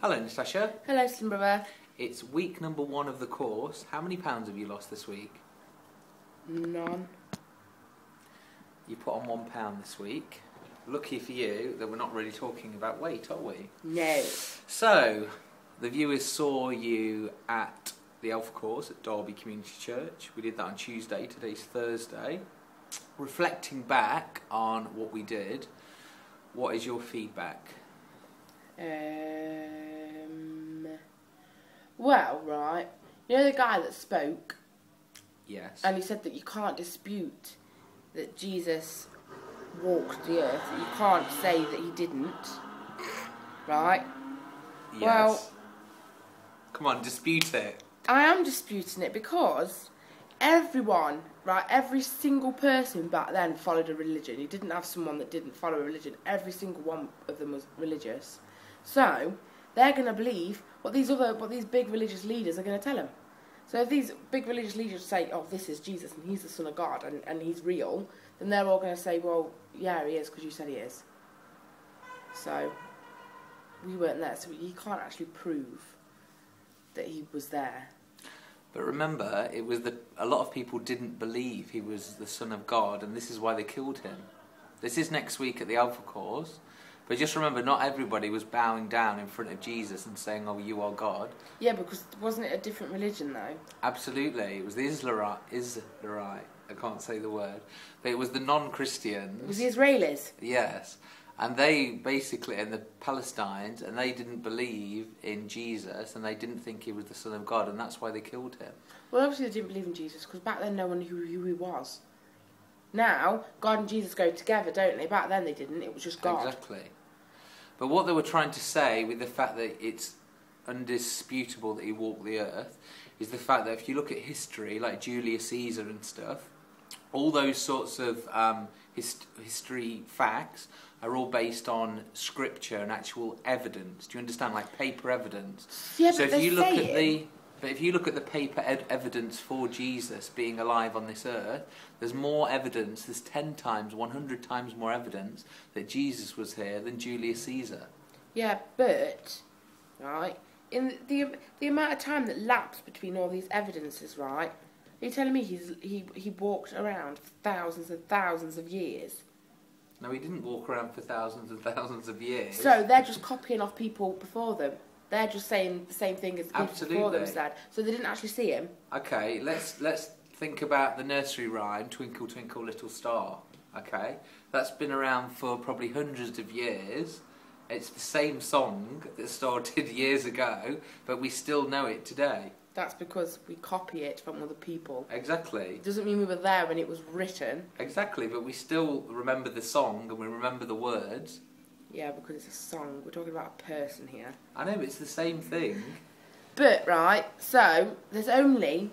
Hello, Natasha. Hello, Slim Brother. It's week number 1 of the course. How many pounds have you lost this week? None. You put on £1 this week. Lucky for you that we're not really talking about weight, are we? No. So, the viewers saw you at the Alpha course at Derby Community Church. We did that on Tuesday. Today's Thursday. Reflecting back on what we did, what is your feedback? Well, right. You know the guy that spoke? Yes. And he said that you can't dispute that Jesus walked the earth. You can't say that he didn't. Right? Yes. Well, come on, dispute it. I am disputing it because everyone, right, every single person back then followed a religion. You didn't have someone that didn't follow a religion. Every single one of them was religious. So they're going to believe what these big religious leaders are going to tell them. So if these big religious leaders say, oh, this is Jesus and he's the Son of God and he's real, then they're all going to say, well, yeah, he is because you said he is. So we weren't there, so you can't actually prove that he was there. But remember, it was a lot of people didn't believe he was the Son of God, and this is why they killed him. This is next week at the Alpha course. But just remember, not everybody was bowing down in front of Jesus and saying, oh, you are God. Yeah, because wasn't it a different religion, though? Absolutely. It was the Israelite. I can't say the word. But it was the non-Christians. It was the Israelis. Yes. And they basically, and the Palestinians, and they didn't believe in Jesus, and they didn't think he was the Son of God, and that's why they killed him. Well, obviously they didn't believe in Jesus, because back then no one knew who he was. Now, God and Jesus go together, don't they? Back then they didn't, it was just God. Exactly. But what they were trying to say with the fact that it's undisputable that he walked the earth is the fact that if you look at history, like Julius Caesar and stuff, all those sorts of history facts are all based on scripture and actual evidence. Do you understand? Like paper evidence. Yeah, so but if you look at But if you look at the paper evidence for Jesus being alive on this earth, there's more evidence, there's 10 times, 100 times more evidence that Jesus was here than Julius Caesar. Yeah, but, right, in the amount of time that lapsed between all these evidences, right, are you telling me he walked around for thousands and thousands of years? No, he didn't walk around for thousands and thousands of years. So they're just copying off people before them. They're just saying the same thing as the people before them said. So they didn't actually see him. Okay, let's think about the nursery rhyme, Twinkle Twinkle Little Star. Okay, that's been around for probably hundreds of years. It's the same song that started years ago, but we still know it today. That's because we copy it from other people. Exactly. It doesn't mean we were there when it was written. Exactly, but we still remember the song and we remember the words. Yeah, because it's a song. We're talking about a person here. I know, but it's the same thing. But, right, so there's only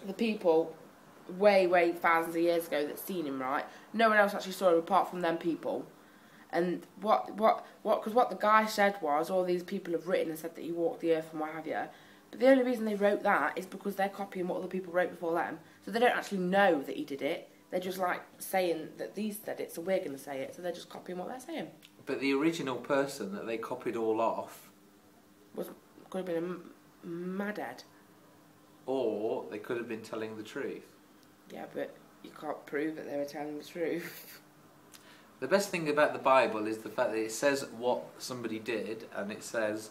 the people way thousands of years ago that seen him, right? No one else actually saw him apart from them people. And because what the guy said was, all these people have written and said that he walked the earth and what have you. But the only reason they wrote that is because they're copying what other people wrote before them. So they don't actually know that he did it. They're just like saying that these said it, so we're going to say it. So they're just copying what they're saying. But the original person that they copied all off could have been a madhead. Or they could have been telling the truth. Yeah, but you can't prove that they were telling the truth. The best thing about the Bible is the fact that it says what somebody did and it says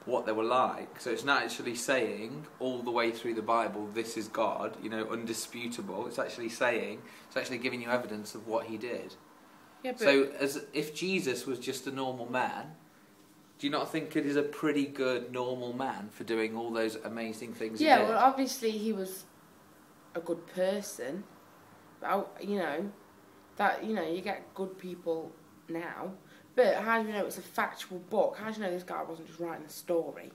what they were like. So it's not actually saying all the way through the Bible, this is God, you know, undisputable. It's actually saying, it's actually giving you evidence of what he did. Yeah, but so as if Jesus was just a normal man, do you not think it is a pretty good normal man for doing all those amazing things he did? Yeah, well, obviously he was a good person. But, you know, you get good people now. But how do you know it's a factual book? How do you know this guy wasn't just writing a story?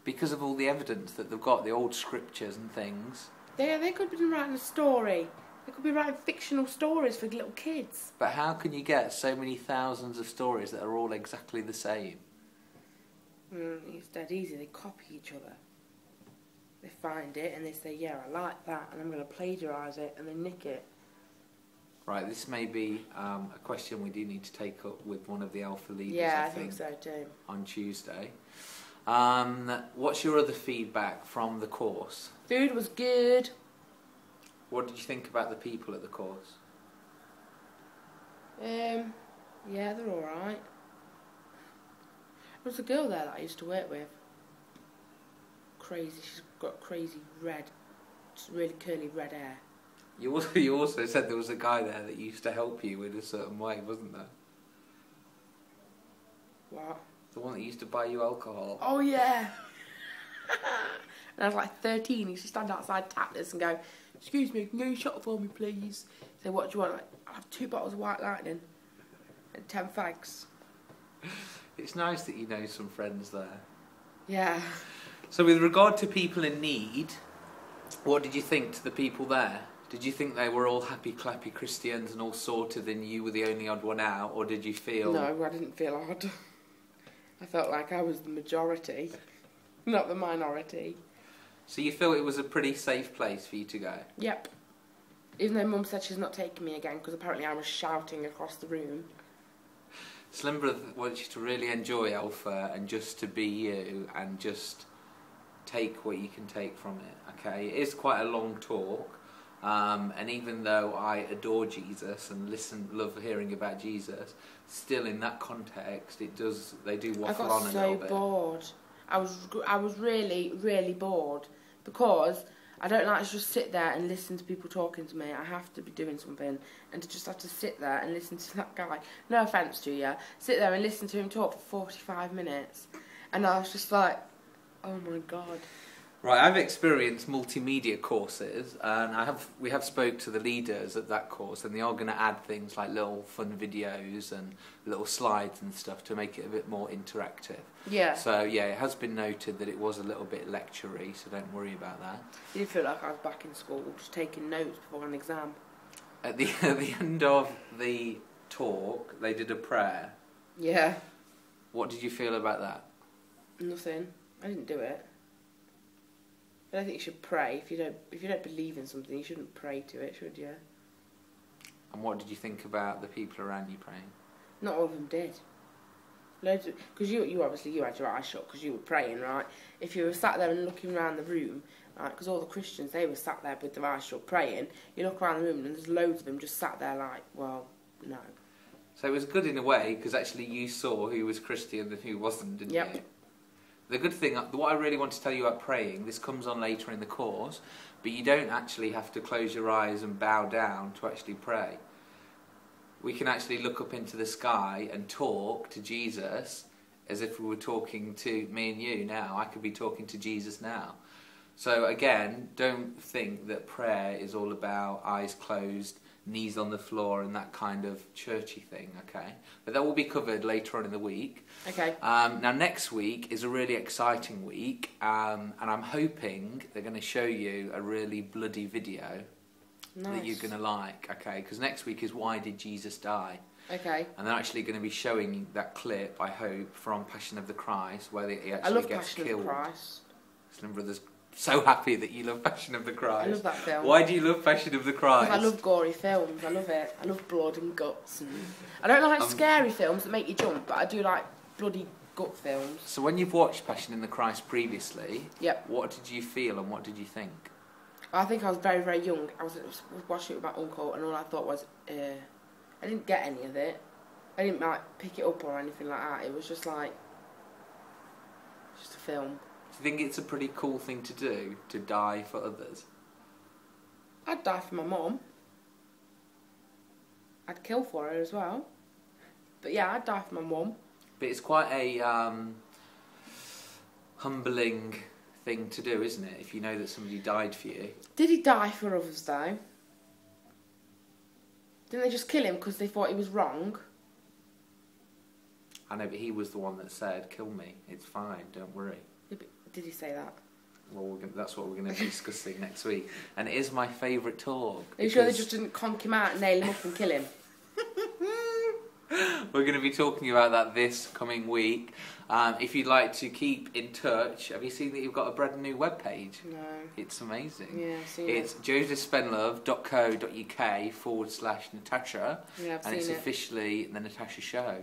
Because of all the evidence that they've got, the old scriptures and things. They could have been writing a story. They could be writing fictional stories for little kids. But how can you get so many thousands of stories that are all exactly the same? It's dead easy. They copy each other. They find it and they say, yeah, I like that, and I'm going to plagiarise it, and they nick it. Right, this may be a question we do need to take up with one of the Alpha leaders, Yeah, I think so too. on Tuesday. What's your other feedback from the course? Food was good. What did you think about the people at the course? Yeah, they're alright. There was a girl there that I used to work with. Crazy, she's got crazy red, really curly red hair. You also said there was a guy there that used to help you in a certain way, wasn't there? What? The one that used to buy you alcohol. Oh yeah! And I was like 13, he used to stand outside Tatler's and go, "Excuse me, can you get a shot for me please?" Say, "What do you want?" Like, "I'll have 2 bottles of White Lightning and 10 fags." It's nice that you know some friends there. Yeah. So with regard to people in need, what did you think to the people there? Did you think they were all happy clappy Christians and all sorted and you were the only odd one out, or did you feel... No, I didn't feel odd. I felt like I was the majority, not the minority. So you feel it was a pretty safe place for you to go? Yep. Even though Mum said she's not taking me again because apparently I was shouting across the room. Slim Brother wants you to really enjoy Alpha and just to be you and just take what you can take from it, okay? It is quite a long talk, and even though I adore Jesus and love hearing about Jesus, still in that context they do waffle on a little bit. I got so bored. I was really, really bored because I don't like to just sit there and listen to people talking to me. I have to be doing something, and to just have to sit there and listen to that guy, no offence to you, sit there and listen to him talk for 45 minutes, and I was just like, oh my God. Right, I've experienced multimedia courses, and we have spoke to the leaders at that course, and they are going to add things like little fun videos and little slides and stuff to make it a bit more interactive. Yeah. So yeah, it has been noted that it was a little bit lecture-y, so don't worry about that. I did feel like I was back in school, just taking notes before an exam. At the end of the talk, they did a prayer. Yeah. What did you feel about that? Nothing. I didn't do it. I don't think you should pray. If you don't believe in something, you shouldn't pray to it, should you? And what did you think about the people around you praying? Not all of them did. Loads of, because you obviously you had your eyes shut because you were praying, right? If you were sat there and looking around the room, right? Because all the Christians, they were sat there with their eyes shut praying. You look around the room and there's loads of them just sat there like, well, no. So it was good in a way because actually you saw who was Christian and who wasn't, didn't you? The good thing, what I really want to tell you about praying, this comes on later in the course, but you don't actually have to close your eyes and bow down to actually pray. We can actually look up into the sky and talk to Jesus as if we were talking to me and you now. I could be talking to Jesus now. So again, don't think that prayer is all about eyes closed, knees on the floor and that kind of churchy thing, okay? But that will be covered later on in the week. Okay. Now next week is a really exciting week, and I'm hoping they're going to show you a really bloody video that you're going to like, okay? Because next week is Why Did Jesus Die? Okay. And they're actually going to be showing that clip, I hope, from Passion of the Christ, where he actually gets killed. I love Passion of the Christ. Slim Brother's so happy that you love Passion of the Christ. I love that film. Why do you love Passion of the Christ? Because I love gory films. I love it. I love blood and guts. And I don't like scary films that make you jump, but I do like bloody gut films. So when you've watched Passion of the Christ previously, yep, what did you feel and what did you think? I think I was very, very young. I was watching it with my uncle, and all I thought was, I didn't get any of it. I didn't like pick it up or anything like that. It was just like, just a film. Do you think it's a pretty cool thing to do, to die for others? I'd die for my mum. I'd kill for her as well. But yeah, I'd die for my mum. But it's quite a humbling thing to do, isn't it? If you know that somebody died for you. Did he die for others though? Didn't they just kill him because they thought he was wrong? I know, but he was the one that said, "Kill me, it's fine, don't worry." Yeah, but did he say that? Well, that's what we're going to be discussing next week. And it is my favourite talk. Are you sure they just didn't conk him out, nail him up and kill him? We're going to be talking about that this coming week. If you'd like to keep in touch, have you seen that you've got a brand new webpage? No. It's amazing. Yeah, I've seen it's josephspenlove.co.uk/Natasha. Yeah, I've and it's seen it. officially the Natasha Show.